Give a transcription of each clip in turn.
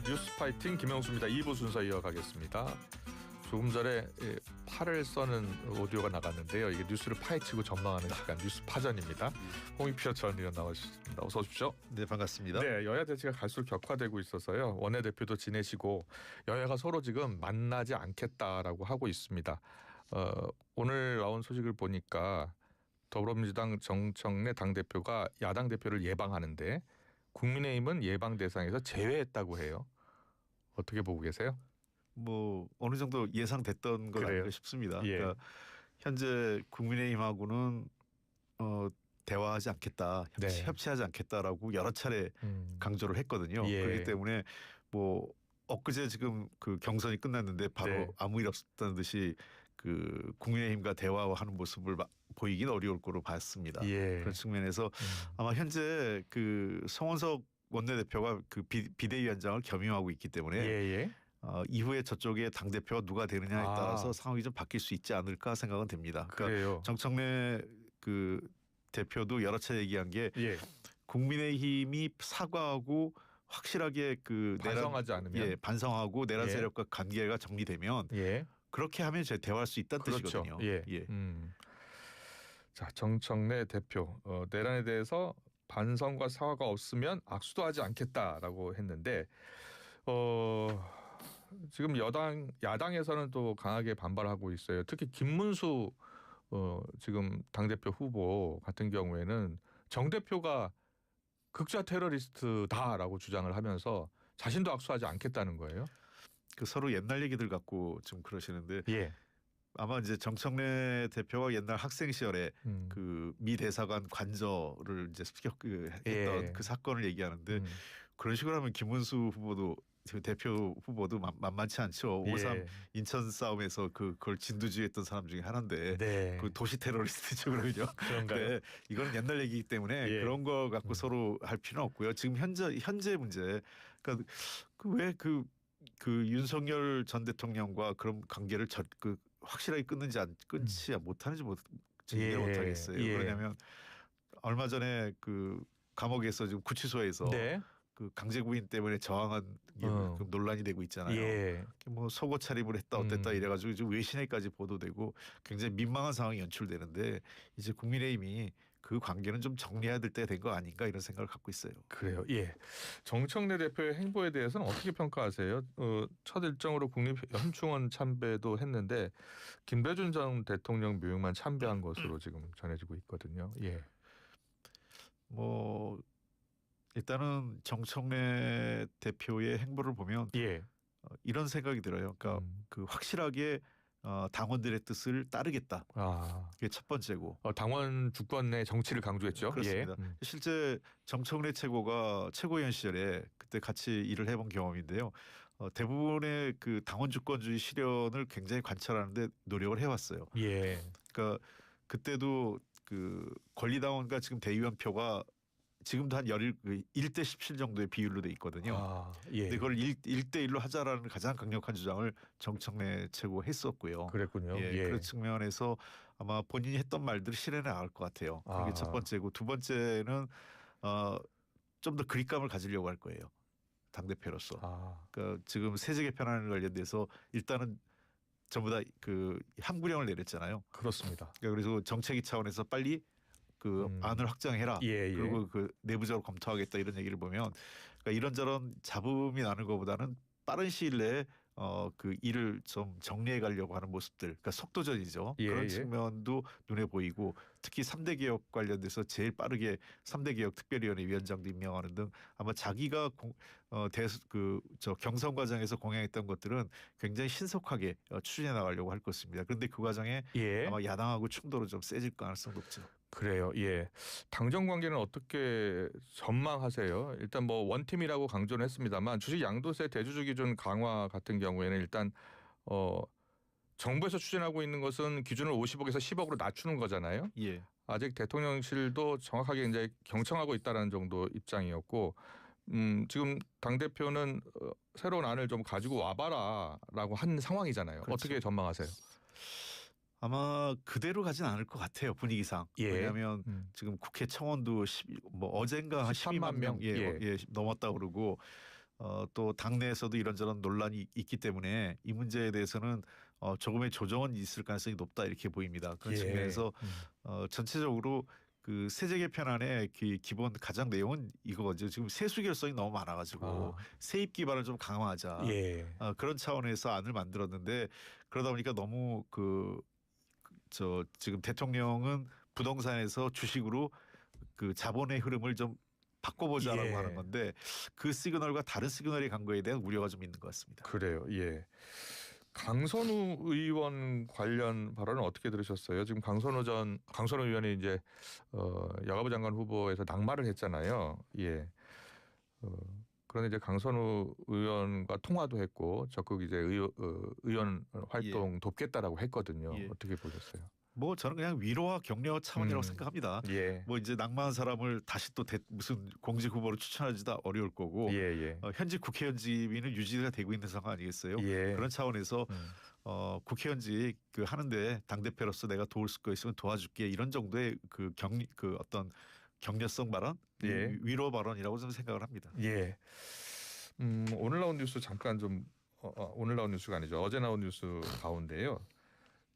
뉴스 파이팅 김영수입니다. 2부 순서 이어가겠습니다. 조금 전에 파를 써는 오디오가 나갔는데요. 이게 뉴스를 파헤치고 전망하는 시간 뉴스 파전입니다. 홍익표 전 의원 나와주셨습니다. 어서 오십시오. 네, 반갑습니다. 네, 여야 대치가 갈수록 격화되고 있어서요. 원내대표도 지내시고 여야가 서로 지금 만나지 않겠다라고 하고 있습니다. 오늘 나온 소식을 보니까 더불어민주당 정청래 당대표가 야당 대표를 예방하는데 국민의힘은 예방 대상에서 제외했다고 해요. 어떻게 보고 계세요? 뭐 어느 정도 예상됐던 것 아닌가 싶습니다. 예. 그러니까 현재 국민의힘하고는 대화하지 않겠다, 협치하지 않겠다라고 여러 차례 강조를 했거든요. 예. 그렇기 때문에 뭐 엊그제 지금 그 경선이 끝났는데 바로 아무 일 없었다는 듯이 그 국민의힘과 대화하는 모습을 보이긴 어려울 거로 봤습니다. 예. 그런 측면에서 아마 현재 그 송원석 원내대표가 그 비대위원장을 겸임하고 있기 때문에 이후에 저쪽에 당대표가 누가 되느냐에 따라서 상황이 좀 바뀔 수 있지 않을까 생각은 됩니다. 그러니까 정청래 그 대표도 여러 차례 얘기한 게 국민의힘이 사과하고 확실하게 그 반성하지 않으면 반성하고 내란 세력과 관계가 정리되면 그렇게 하면 이제 대화할 수 있다는 뜻이거든요. 자, 정청래 대표 내란에 대해서 반성과 사과가 없으면 악수도 하지 않겠다라고 했는데 지금 야당에서는 또 강하게 반발하고 있어요. 특히 김문수 지금 당대표 후보 같은 경우에는 정 대표가 극좌 테러리스트다라고 주장을 하면서 자신도 악수하지 않겠다는 거예요. 그 서로 옛날 얘기들 갖고 좀 그러시는데 아마 이제 정청래 대표가 옛날 학생 시절에 그 미 대사관 관저를 이제 했던 그 사건을 얘기하는데 그런 식으로 하면 김문수 후보도 대표 후보도 만만치 않죠. 5.3 인천 싸움에서 그걸 진두지휘했던 사람 중에 하나인데 그 도시 테러리스트죠, 그러죠. 그런가요? 네, 이건 옛날 얘기이기 때문에 그런 거 갖고 서로 할 필요는 없고요. 지금 현재 문제, 그러니까 왜 그 윤석열 전 대통령과 그런 관계를 확실하게 끊지 못하는지 이해를 못하겠어요. 그러냐면 얼마 전에 그 감옥에서 지금 구치소에서 그 강제구인 때문에 저항한 논란이 되고 있잖아요. 뭐 속옷 차림을 했다 어땠다 이래가지고 지금 외신에까지 보도되고 굉장히 민망한 상황이 연출되는데 이제 국민의힘이 그 관계는 좀 정리해야 될 때가 된 거 아닌가 이런 생각을 갖고 있어요. 그래요. 정청래 대표의 행보에 대해서는 어떻게 평가하세요? 첫 일정으로 국립현충원 참배도 했는데 김대중 전 대통령 묘역만 참배한 것으로 지금 전해지고 있거든요. 뭐 일단은 정청래 대표의 행보를 보면 이런 생각이 들어요. 그러니까 그 확실하게 당원들의 뜻을 따르겠다. 그게 첫 번째고. 당원 주권 내 정치를 강조했죠. 그렇습니다. 실제 정청래 최고가 최고위원 시절에 그때 같이 일을 해본 경험인데요. 대부분의 그 당원 주권주의 실현을 굉장히 관찰하는데 노력을 해왔어요. 그러니까 그때도 그 권리당원과 지금 대의원표가 지금도 한 1대 17 정도의 비율로 돼 있거든요. 근데 그걸 1대 1로 하자라는 가장 강력한 주장을 정청래 최고 했었고요. 그랬군요. 그런 측면에서 아마 본인이 했던 말들을 실현해 나갈 것 같아요. 그게 첫 번째고 두 번째는 좀 더 그립감을 가지려고 할 거예요. 당대표로서. 그러니까 지금 세제 개편안에 관련돼서 일단은 전부 다 그 함구령을 내렸잖아요. 그렇습니다. 그러니까 그래서 정책위 차원에서 빨리 그 안을 확정해라. 그리고 그 내부적으로 검토하겠다 이런 얘기를 보면 그러니까 이런저런 잡음이 나는 것보다는 빠른 시일 내에 그 일을 좀 정리해 가려고 하는 모습들, 그러니까 속도전이죠. 그런 측면도 눈에 보이고 특히 3대 개혁 관련돼서 제일 빠르게 3대 개혁 특별위원회 위원장도 임명하는 등 아마 자기가 경선 과정에서 공약했던 것들은 굉장히 신속하게 추진해 나가려고 할 것입니다. 그런데 그 과정에 아마 야당하고 충돌은 좀 세질 가능성도 높죠. 그래요. 당정 관계는 어떻게 전망하세요? 일단 뭐 원팀이라고 강조는 했습니다만 주식 양도세 대주주 기준 강화 같은 경우에는 일단 정부에서 추진하고 있는 것은 기준을 50억에서 10억으로 낮추는 거잖아요. 아직 대통령실도 정확하게 이제 경청하고 있다는 정도 입장이었고 지금 당 대표는 새로운 안을 좀 가지고 와봐라라고 한 상황이잖아요. 어떻게 전망하세요? 아마 그대로 가진 않을 것 같아요, 분위기상. 왜냐하면 지금 국회 청원도 어젠가 한 12만 명 넘었다 그러고 또 당내에서도 이런저런 논란이 있기 때문에 이 문제에 대해서는 조금의 조정은 있을 가능성이 높다 이렇게 보입니다. 그런 예. 측면에서 전체적으로 그 세제 개편안의 기본 가장 내용은 이거죠. 지금 세수 결성이 너무 많아가지고 세입 기반을 좀 강화하자. 예. 그런 차원에서 안을 만들었는데 그러다 보니까 너무 지금 대통령은 부동산에서 주식으로 그 자본의 흐름을 좀 바꿔보자라고 예. 하는 건데 그 시그널과 다른 시그널이 간 거에 대한 우려가 좀 있는 것 같습니다. 그래요. 예. 강선우 의원 관련 발언은 어떻게 들으셨어요? 지금 강선우 의원이 이제 여가부 장관 후보에서 낙마를 했잖아요. 예. 그런데 이제 강선우 의원과 통화도 했고 적극 이제 의원 활동 돕겠다라고 했거든요. 예. 어떻게 보셨어요? 뭐 저는 그냥 위로와 격려 차원이라고 생각합니다. 예. 뭐 이제 낙마한 사람을 다시 또 무슨 공직 후보로 추천하기도 어려울 거고 예. 현직 국회의원직위는 유지가 되고 있는 상황 아니겠어요? 예. 그런 차원에서 국회의원직 하는데 당 대표로서 내가 도울 거 있으면 도와줄게 이런 정도의 그 어떤 격려성 발언, 예. 위로 발언이라고 저는 생각을 합니다. 예. 오늘 나온 뉴스 잠깐 좀 오늘 나온 뉴스가 아니죠. 어제 나온 뉴스 가운데요.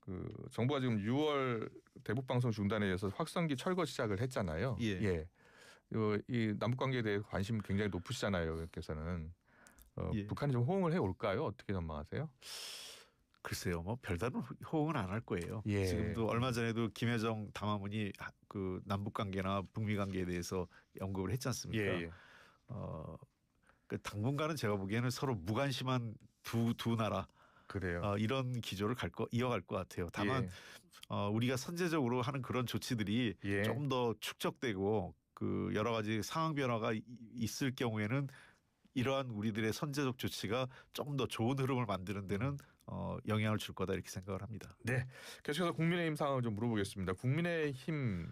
그 정부가 지금 6월 대북 방송 중단에 의해서 확성기 철거 시작을 했잖아요. 예. 이 남북 관계에 대해 관심 굉장히 높으시잖아요. 여기께서는 예. 북한이 좀 호응을 해 올까요? 어떻게 전망하세요? 글쎄요, 뭐 별다른 호응은 안 할 거예요. 예. 지금도 얼마 전에도 김여정 담화문이 그 남북 관계나 북미 관계에 대해서 언급을 했지 않습니까? 예. 그 당분간은 제가 보기에는 서로 무관심한 두 나라 그래요. 이런 기조를 이어갈 것 같아요. 다만 우리가 선제적으로 하는 그런 조치들이 예. 조금 더 축적되고 그 여러 가지 상황 변화가 있을 경우에는 이러한 우리들의 선제적 조치가 조금 더 좋은 흐름을 만드는 데는 영향을 줄 거다 이렇게 생각을 합니다. 네. 계속해서 국민의힘 상황을 좀 물어보겠습니다. 국민의힘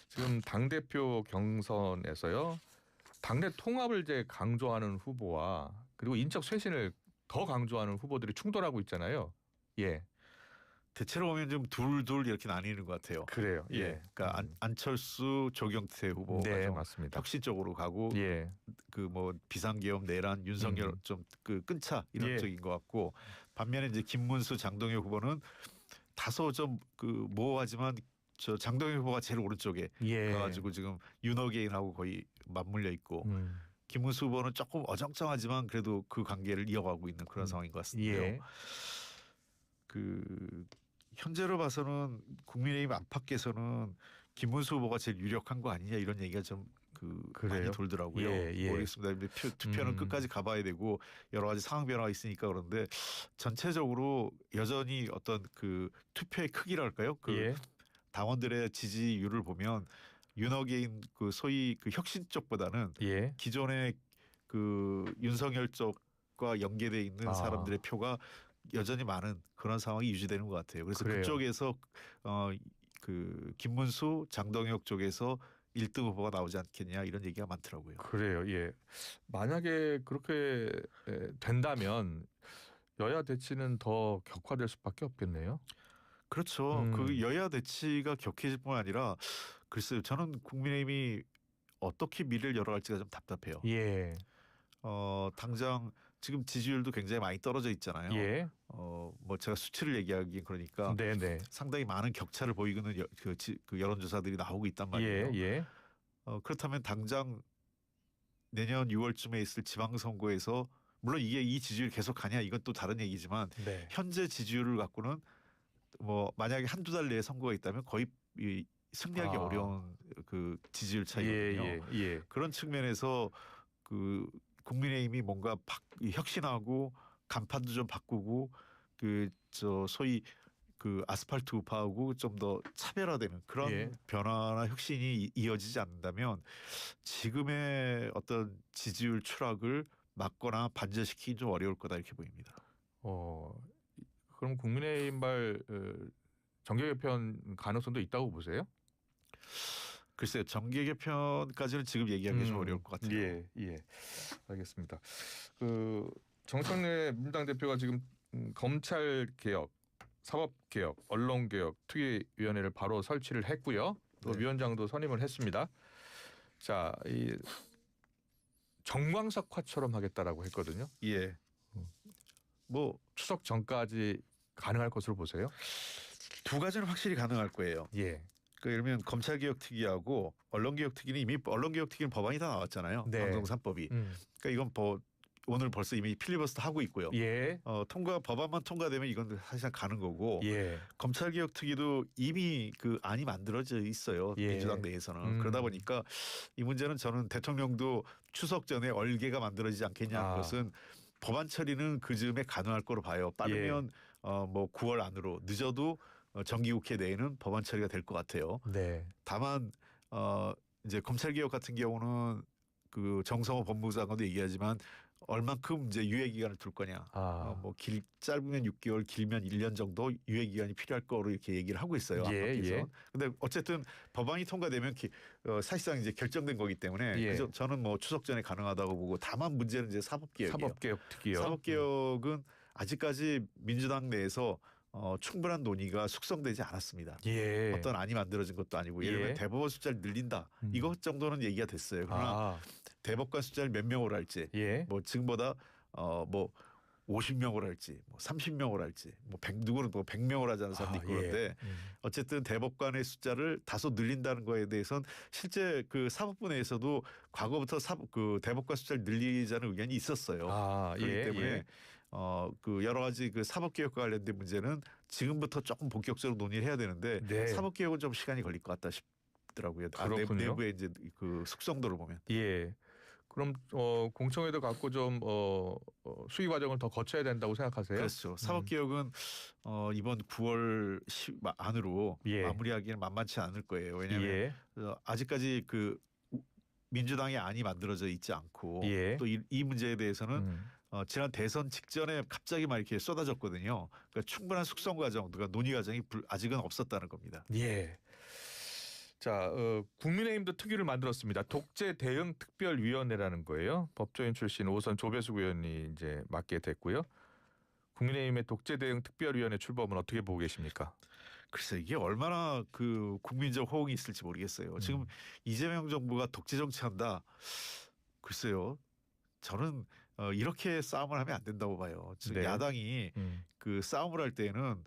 지금 당대표 경선에서요. 당내 통합을 이제 강조하는 후보와 그리고 인적 쇄신을 더 강조하는 후보들이 충돌하고 있잖아요. 예. 대체로 보면 좀 둘 이렇게 나뉘는 것 같아요. 그래요. 예. 그러니까 안철수, 조경태 후보가 네, 좀 맞습니다. 혁신 쪽으로 가고 예. 그 뭐 비상계엄 내란 윤석열 좀 그 끈차 이런 예. 쪽인 것 같고 반면에 이제 김문수, 장동혁 후보는 다소 좀 그 모호하지만 저 장동혁 후보가 제일 오른쪽에 예. 가가지고 지금 윤호개인하고 거의 맞물려 있고 김문수 후보는 조금 어정쩡하지만 그래도 그 관계를 이어가고 있는 그런 상황인 것 같습니다. 예. 그 현재로 봐서는 국민의힘 안팎에서는 김문수 후보가 제일 유력한 거 아니냐 이런 얘기가 좀 많이 돌더라고요. 예. 모르겠습니다. 근데 투표는 끝까지 가봐야 되고 여러 가지 상황 변화가 있으니까 그런데 전체적으로 여전히 어떤 그 투표의 크기랄까요? 예. 당원들의 지지율을 보면 윤호개인 그 소위 그 혁신 쪽보다는 예. 기존의 그 윤석열 쪽과 연계돼 있는 사람들의 표가 여전히 많은 그런 상황이 유지되는 것 같아요. 그래서 그래요. 그쪽에서 그 김문수, 장동혁 쪽에서 1등 후보가 나오지 않겠냐 이런 얘기가 많더라고요. 그래요. 예. 만약에 그렇게 된다면 여야 대치는 더 격화될 수밖에 없겠네요. 그렇죠. 그 여야 대치가 격해질 뿐만 아니라 글쎄요. 저는 국민의힘이 어떻게 미래를 열어갈지가 좀 답답해요. 예. 당장 지금 지지율도 굉장히 많이 떨어져 있잖아요. 예. 뭐 제가 수치를 얘기하기 그러니까 네네. 상당히 많은 격차를 보이는 그 여론조사들이 나오고 있단 말이에요. 예. 그렇다면 당장 내년 6월쯤에 있을 지방선거에서 물론 이 지지율 계속 가냐 이건 또 다른 얘기지만 네. 현재 지지율을 갖고는 뭐 만약에 한두 달 내에 선거가 있다면 거의 승리하기 어려운 그 지지율 차이거든요. 예. 그런 측면에서 그 국민의힘이 뭔가 혁신하고 간판도 좀 바꾸고 그 소위 그 아스팔트 우파하고 좀 더 차별화되는 그런 변화나 혁신이 이어지지 않는다면 지금의 어떤 지지율 추락을 막거나 반전시키기 좀 어려울 거다 이렇게 보입니다. 그럼 국민의힘발 정계 개편 가능성도 있다고 보세요? 글쎄요. 정계 개편까지는 지금 얘기하기 좀 어려울 것 같아요. 예. 알겠습니다. 그 정청래 민주당 대표가 지금 검찰 개혁, 사법 개혁, 언론 개혁 특위위원회를 바로 설치를 했고요. 또 네. 위원장도 선임을 했습니다. 자, 이 정광석화처럼 하겠다라고 했거든요. 예. 음. 뭐 추석 전까지 가능할 것으로 보세요? 두 가지는 확실히 가능할 거예요. 예. 그 예를 들면 검찰개혁특위하고 언론개혁특위는 이미 언론개혁특위는 법안이 다 나왔잖아요. 네. 방송 3법이. 그러니까 이건 오늘 벌써 이미 필리버스터 하고 있고요. 예. 법안만 통과되면 이건 사실상 가는 거고 예. 검찰개혁특위도 이미 그 안이 만들어져 있어요. 예. 민주당 내에서는. 그러다 보니까 이 문제는 저는 대통령도 추석 전에 얼개가 만들어지지 않겠냐는 것은 법안 처리는 그 즈음에 가능할 거로 봐요. 빠르면 뭐 9월 안으로 늦어도 정기국회 내에는 법안 처리가 될 것 같아요. 네. 다만 이제 검찰개혁 같은 경우는 그 정성호 법무부 장관도 얘기하지만 얼만큼 이제 유예 기간을 둘 거냐. 짧으면 6개월, 길면 1년 정도 유예 기간이 필요할 거로 이렇게 얘기를 하고 있어요. 예. 근데 어쨌든 법안이 통과되면 사실상 이제 결정된 거기 때문에 그래서 저는 뭐 추석 전에 가능하다고 보고 다만 문제는 이제 사법개혁이에요. 사법개혁 특위요. 사법개혁은 아직까지 민주당 내에서 충분한 논의가 숙성되지 않았습니다. 예. 어떤 안이 만들어진 것도 아니고 예를 들면 대법원 숫자를 늘린다. 이것 정도는 얘기가 됐어요. 그러나 대법관 숫자를 몇 명으로 할지 뭐 지금보다 뭐 50명으로 할지 뭐 30명으로 할지 뭐 누구는 뭐 100명으로 하자는 사람도 있고 그런데 어쨌든 대법관의 숫자를 다소 늘린다는 거에 대해서는 실제 그 사법부 내에서도 과거부터 그 대법관 숫자를 늘리자는 의견이 있었어요. 그렇기 때문에 그 여러 가지 그 사법개혁과 관련된 문제는 지금부터 조금 본격적으로 논의를 해야 되는데 사법개혁은 좀 시간이 걸릴 것 같다 싶더라고요. 내부의 이제 그 숙성도를 보면. 예. 그럼 공청회도 갖고 좀 수위 과정을 더 거쳐야 된다고 생각하세요? 그렇죠. 사법개혁은 이번 9월 안으로 마무리하기는 만만치 않을 거예요. 왜냐하면 아직까지 그 민주당의 안이 만들어져 있지 않고 또 이 문제에 대해서는 지난 대선 직전에 갑자기 막 이렇게 쏟아졌거든요. 그러니까 충분한 숙성 과정, 논의 과정이 아직은 없었다는 겁니다. 예. 자, 국민의힘도 특위를 만들었습니다. 독재 대응 특별위원회라는 거예요. 법조인 출신 오선 조배숙 의원이 이제 맡게 됐고요. 국민의힘의 독재 대응 특별위원회 출범은 어떻게 보고 계십니까? 글쎄 이게 얼마나 그 국민적 호응이 있을지 모르겠어요. 지금 이재명 정부가 독재 정치한다. 글쎄요. 저는 이렇게 싸움을 하면 안 된다고 봐요. 야당이 그 싸움을 할 때는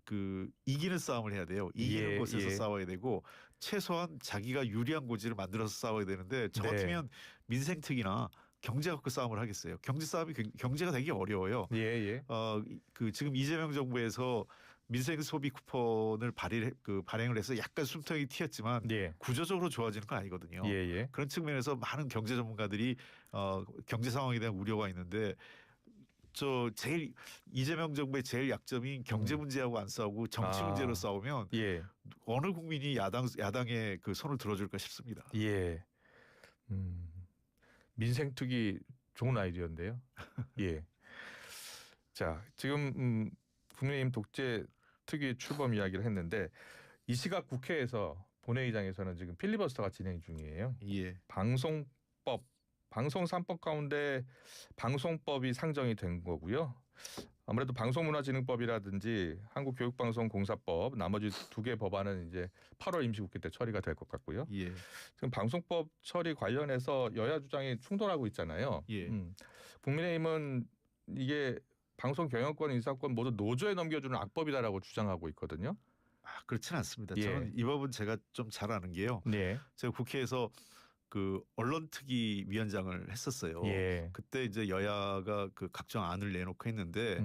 그 이기는 싸움을 해야 돼요. 이기는 곳에서 싸워야 되고 최소한 자기가 유리한 고지를 만들어서 싸워야 되는데 저 같으면 민생특위나 경제 갖고 싸움을 하겠어요. 경제 싸움이 경제가 되게 어려워요. 그 지금 이재명 정부에서 민생 소비 쿠폰을 발행을 해서 약간 숨통이 튀었지만 구조적으로 좋아지는 건 아니거든요. 그런 측면에서 많은 경제 전문가들이 경제 상황에 대한 우려가 있는데 제일 이재명 정부의 제일 약점인 경제 문제하고 안 싸우고 정치 문제로 싸우면 어느 국민이 야당의 그 손을 들어줄까 싶습니다. 민생특위 좋은 아이디어인데요. 자, 지금 국민의힘 독재 특위 출범 이야기를 했는데 이 시각 국회에서 본회의장에서는 지금 필리버스터가 진행 중이에요. 방송법, 방송 3법 가운데 방송법이 상정이 된 거고요. 아무래도 방송문화진흥법이라든지 한국교육방송공사법 나머지 두 개 법안은 이제 8월 임시국회 때 처리가 될 것 같고요. 지금 방송법 처리 관련해서 여야 주장이 충돌하고 있잖아요. 국민의힘은 이게 방송 경영권, 인사권 모두 노조에 넘겨주는 악법이다라고 주장하고 있거든요. 그렇지는 않습니다. 저는 이 법은 제가 좀 잘 아는 게요. 제가 국회에서 그 언론특위 위원장을 했었어요. 그때 이제 여야가 그 각종 안을 내놓고 했는데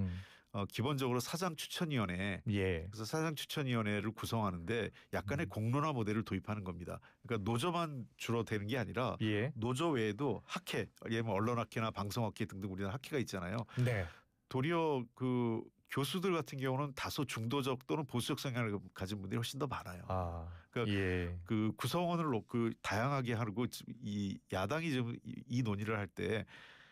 기본적으로 사장추천위원회 그래서 사장추천위원회를 구성하는데 약간의 공론화 모델을 도입하는 겁니다. 그러니까 노조만 주로 되는 게 아니라 노조 외에도 학회, 예를 들면 언론학회나 방송학회 등등 우리나라 학회가 있잖아요. 도리어 그 교수들 같은 경우는 다소 중도적 또는 보수적 성향을 가진 분들이 훨씬 더 많아요. 그러니까 그 구성원을 그 다양하게 하고 이 야당이 좀 이 논의를 할 때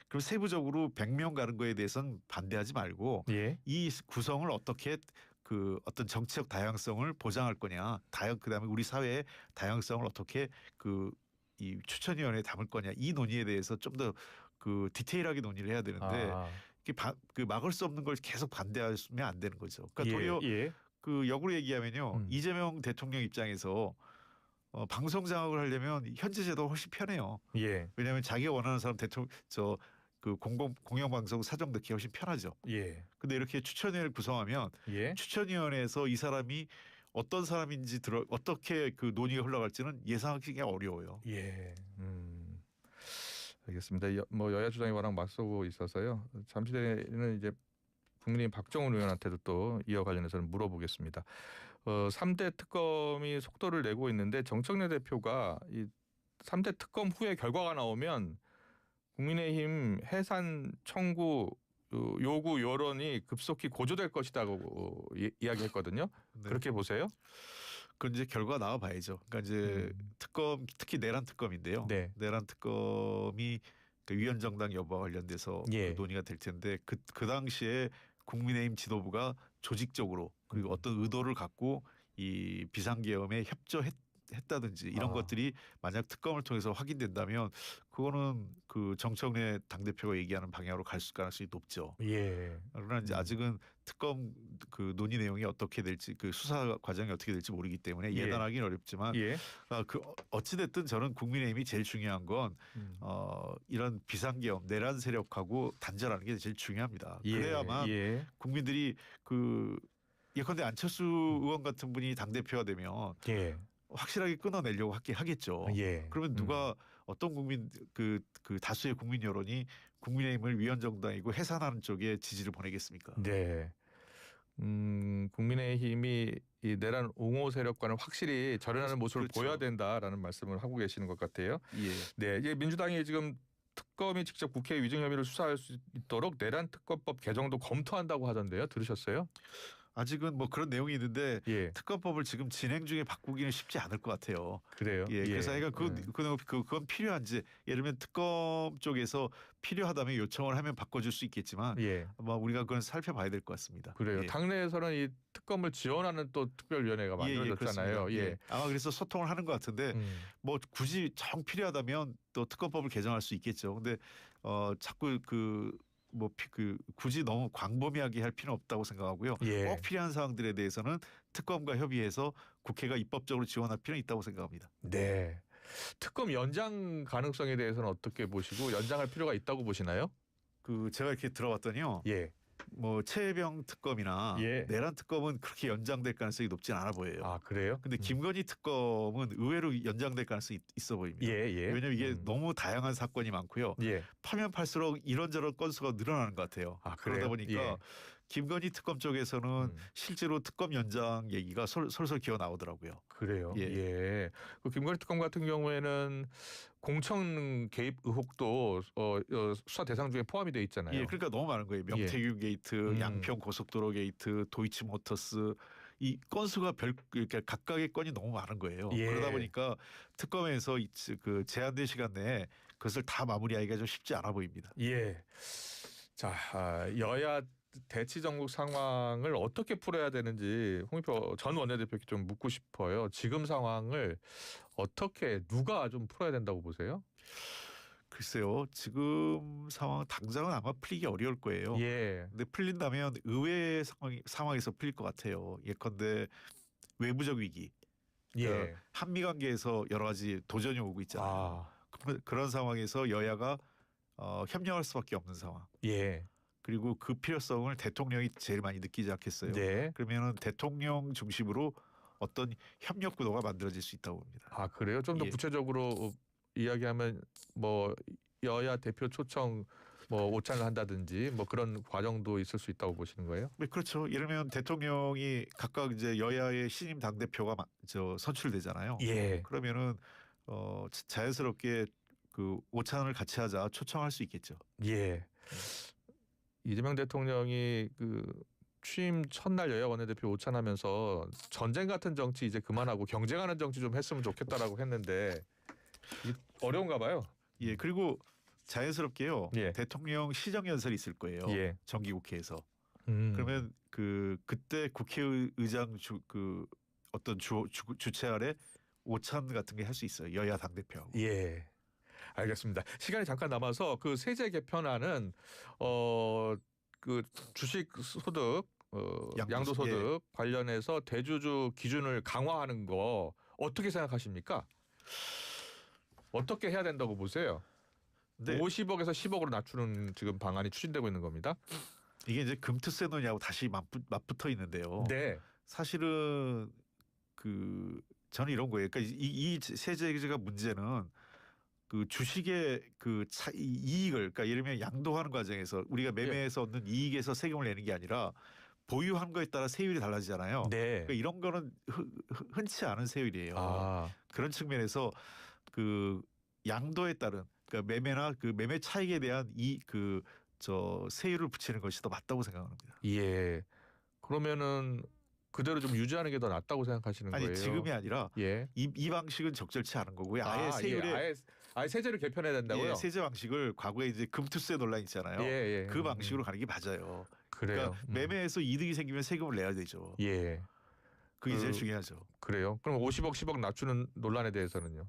그럼 세부적으로 100명 가는 거에 대해서는 반대하지 말고 이 구성을 어떻게 그 어떤 정치적 다양성을 보장할 거냐, 그다음에 우리 사회의 다양성을 어떻게 그 이 추천위원회에 담을 거냐 이 논의에 대해서 좀 더 그 디테일하게 논의를 해야 되는데. 그 막을 수 없는 걸 계속 반대하면 안 되는 거죠. 그러니까 도리어 그 역으로 얘기하면요. 이재명 대통령 입장에서 방송 장악을 하려면 현재 제도가 훨씬 편해요. 예. 왜냐하면 자기가 원하는 사람 대통령 그 공영방송 사정 넣기 훨씬 편하죠. 예. 근데 이렇게 추천위를 구성하면 예. 추천위원회에서 이 사람이 어떤 사람인지 어떻게 그 논의가 흘러갈지는 예상하기가 어려워요. 예. 알겠습니다. 뭐 여야 주장이 워낙 맞서고 있어서요. 잠시 뒤에는 이제 국민의힘 박정훈 의원한테도 또 이어 관련해서는 물어보겠습니다. 3대 특검이 속도를 내고 있는데 정청래 대표가 이 3대 특검 후에 결과가 나오면 국민의힘 해산 청구 요구 여론이 급속히 고조될 것이라고 이야기했거든요. 네. 그렇게 보세요? 그건 이제 결과 나와 봐야죠. 그러니까 이제 특검 특히 내란 특검인데요. 네. 내란 특검이 그 위헌정당 여부와 관련돼서 예. 그 논의가 될 텐데 그 당시에 국민의힘 지도부가 조직적으로 그리고 어떤 의도를 갖고 이 비상계엄에 협조했다든지 이런 것들이 만약 특검을 통해서 확인된다면 그거는 그 정청래 당대표가 얘기하는 방향으로 갈 가능성이 높죠. 예. 그러나 이제 아직은 특검 그 논의 내용이 어떻게 될지 그 수사 과정이 어떻게 될지 모르기 때문에 예. 예단하기는 어렵지만 예. 그 어찌 됐든 저는 국민의힘이 제일 중요한 건 이런 비상계엄 내란 세력하고 단절하는 게 제일 중요합니다. 예. 그래야만 예. 국민들이 그 예컨대 안철수 의원 같은 분이 당 대표가 되면 예. 확실하게 끊어내려고 하겠죠. 예. 그러면 누가 어떤 국민 그 다수의 국민 여론이 국민의힘을 위헌정당이고 해산하는 쪽에 지지를 보내겠습니까? 네. 국민의힘이 이 내란 옹호 세력과는 확실히 절연하는 모습을 그렇죠. 보여야 된다라는 말씀을 하고 계시는 것 같아요. 예. 네, 이제 민주당이 지금 특검이 직접 국회 위증 혐의를 수사할 수 있도록 내란 특검법 개정도 검토한다고 하던데요. 들으셨어요? 아직은 뭐 그런 내용이 있는데 예, 특검법을 지금 진행 중에 바꾸기는 쉽지 않을 것 같아요. 그래요. 예, 그래서 그러니까 그건 필요한지 예를 들면 특검 쪽에서 필요하다면 요청을 하면 바꿔줄 수 있겠지만 예, 아마 우리가 그건 살펴봐야 될 것 같습니다. 그래요. 예. 당내에서는 이 특검을 지원하는 또 특별위원회가 만들어졌잖아요. 그렇습니다. 예. 아마 그래서 소통을 하는 것 같은데 뭐 굳이 정 필요하다면 또 특검법을 개정할 수 있겠죠. 근데 자꾸 굳이 너무 광범위하게 할 필요는 없다고 생각하고요. 예. 꼭 필요한 사항들에 대해서는 특검과 협의해서 국회가 입법적으로 지원할 필요는 있다고 생각합니다. 네. 특검 연장 가능성에 대해서는 어떻게 보시고 연장할 필요가 있다고 보시나요? 제가 이렇게 들어봤더니요. 예. 뭐 최혜병 특검이나 예. 내란 특검은 그렇게 연장될 가능성이 높진 않아 보여요. 아, 그래요? 근데 김건희 특검은 의외로 연장될 가능성이 있어 보입니다. 예, 예. 왜냐하면 이게 너무 다양한 사건이 많고요. 예. 파면 팔수록 이런저런 건수가 늘어나는 것 같아요. 아, 그러다 그래요? 보니까 예. 김건희 특검 쪽에서는 실제로 특검 연장 얘기가 솔솔 기어 나오더라고요. 그래요. 예. 예. 그 김건희 특검 같은 경우에는 공천 개입 의혹도 수사 대상 중에 포함이 돼 있잖아요. 예, 그러니까 너무 많은 거예요. 명태균 게이트, 양평 고속도로 게이트, 도이치모터스 이 건수가 이렇게 각각의 건이 너무 많은 거예요. 예. 그러다 보니까 특검에서 그 제한된 시간 내에 그것을 다 마무리하기가 좀 쉽지 않아 보입니다. 예. 자, 여야 대치 정국 상황을 어떻게 풀어야 되는지 홍익표 전 원내대표께 좀 묻고 싶어요. 지금 상황을 어떻게 누가 좀 풀어야 된다고 보세요? 글쎄요. 지금 당장은 아마 풀리기 어려울 거예요. 예. 근데 풀린다면 의외의 상황에서 풀릴 것 같아요. 예컨대 외부적 위기. 예. 한미 관계에서 여러 가지 도전이 오고 있잖아요. 그런 상황에서 여야가 협력할 수밖에 없는 상황. 예. 그리고 그 필요성을 대통령이 제일 많이 느끼지 않겠어요. 네. 그러면은 대통령 중심으로 어떤 협력 구도가 만들어질 수 있다고 봅니다. 아, 그래요? 좀 더 예. 구체적으로 이야기하면 뭐 여야 대표 초청 뭐 오찬을 한다든지 뭐 그런 과정도 있을 수 있다고 보시는 거예요? 네, 그렇죠. 이러면 대통령이 각각 이제 여야의 신임 당 대표가 선출되잖아요. 예. 그러면은 자연스럽게 그 오찬을 같이 하자 초청할 수 있겠죠. 예. 이재명 대통령이 그 취임 첫날 여야 원내대표 오찬하면서 전쟁 같은 정치 이제 그만하고 경쟁하는 정치 좀 했으면 좋겠다라고 했는데 어려운가 봐요. 예, 그리고 자연스럽게요. 예. 대통령 시정연설이 있을 거예요. 예. 정기국회에서. 그러면 그때 국회의장 어떤 주최 아래 오찬 같은 게 할 수 있어요. 여야 당 대표하고. 예. 알겠습니다. 시간이 잠깐 남아서 그 세제 개편안은 그 주식 소득 양도소득 관련해서 대주주 기준을 강화하는 거 어떻게 생각하십니까? 어떻게 해야 된다고 보세요? 근데 50억에서 10억으로 낮추는 지금 방안이 추진되고 있는 겁니다. 이게 이제 금투세 논의하고 다시 맞붙어 있는데요. 네. 사실은 그 저는 이런 거예요. 그러니까 이 세제가 문제는 그 주식의 그 이익을, 그러니까 예를 들면 양도하는 과정에서 우리가 매매에서 얻는 이익에서 세금을 내는 게 아니라 보유한 거에 따라 세율이 달라지잖아요. 네. 그러니까 이런 거는 흔치 않은 세율이에요. 아, 그런 측면에서 그 양도에 따른, 그러니까 매매나 그 매매 차익에 대한 세율을 붙이는 것이 더 맞다고 생각합니다. 예. 그러면은 그대로 좀 유지하는 게 더 낫다고 생각하시는 아니 거예요? 지금이 아니라 예. 이 방식은 적절치 않은 거고요. 아예 세율에 예. 아예 세제를 개편해야 된다고요? 예, 세제 방식을 과거에 이제 금투세 논란 있잖아요. 예. 그 방식으로 가는 게 맞아요. 그래요. 그러니까 매매에서 이득이 생기면 세금을 내야 되죠. 예. 그게 제일 중요하죠. 그래요. 그럼 50억, 10억 낮추는 논란에 대해서는요?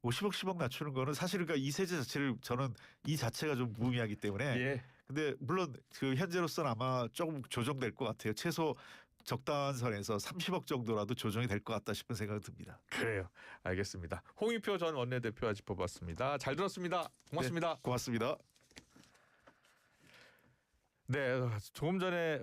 50억, 10억 낮추는 거는 사실 그러니까 이 세제 자체를 저는 이 자체가 좀 무의미하기 때문에. 예. 근데 물론 그 현재로서는 아마 조금 조정될 것 같아요. 최소 적당한 선에서 30억 정도라도 조정이 될 것 같다 싶은 생각이 듭니다. 그래요. 알겠습니다. 홍익표 전 원내대표와 짚어봤습니다. 잘 들었습니다. 고맙습니다. 고맙습니다. 네, 조금 전에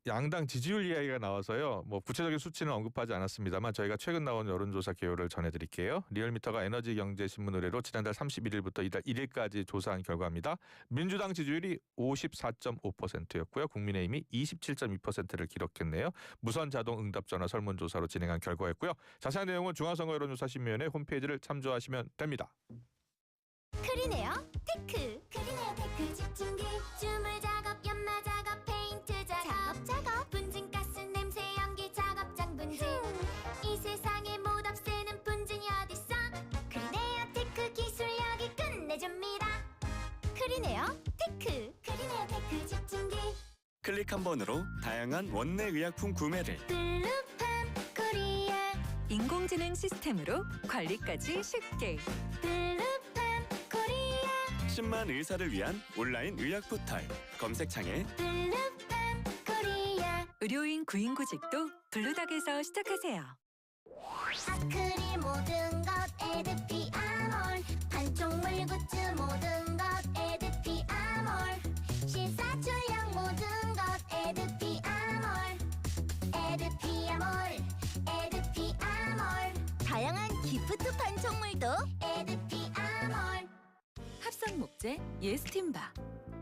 양당 지지율 이야기가 나와서요. 뭐 구체적인 수치는 언급하지 않았습니다만 저희가 최근 나온 여론조사 개요를 전해드릴게요. 리얼미터가 에너지경제신문 의뢰로 지난달 31일부터 이달 1일까지 조사한 결과입니다. 민주당 지지율이 54.5%였고요. 국민의힘이 27.2%를 기록했네요. 무선 자동 응답 전화 설문조사로 진행한 결과였고요. 자세한 내용은 중앙선거 여론조사심의위원회 홈페이지를 참조하시면 됩니다. 크리네어 테크. 크리네어 테크 집중기 주물 작업 연마 작업 페인트 작업 분진가스 냄새 연기 작업장 분진 이 세상에 못 없애는 분진이 어딨어. 크리네어 테크 기술력이 끝내줍니다. 크리네어 테크. 크리네어 테크 집중기 클릭 한 번으로 다양한 원내 의약품 구매를 블루팜 코리아 인공지능 시스템으로 관리까지 쉽게. 블루팜 코리아 10만 의사를 위한 온라인 의학 포털 검색창에 블루팜 코리아 의료인 구인구직도 블루닥에서 시작하세요. 아크릴 모든 것 에드피아몰 판촉물 굿즈 모든 것 에드피아몰 신사출력 모든 것 에드피아몰 다양한 기프트 판촉물도 에드피아몰 합성 목재, 예스팀바,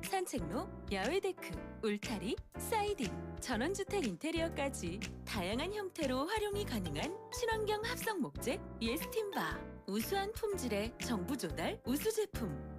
산책로, 야외 데크, 울타리, 사이딩, 전원주택 인테리어까지 다양한 형태로 활용이 가능한 친환경 합성 목재, 예스팀바. 우수한 품질의 정부 조달 우수 제품.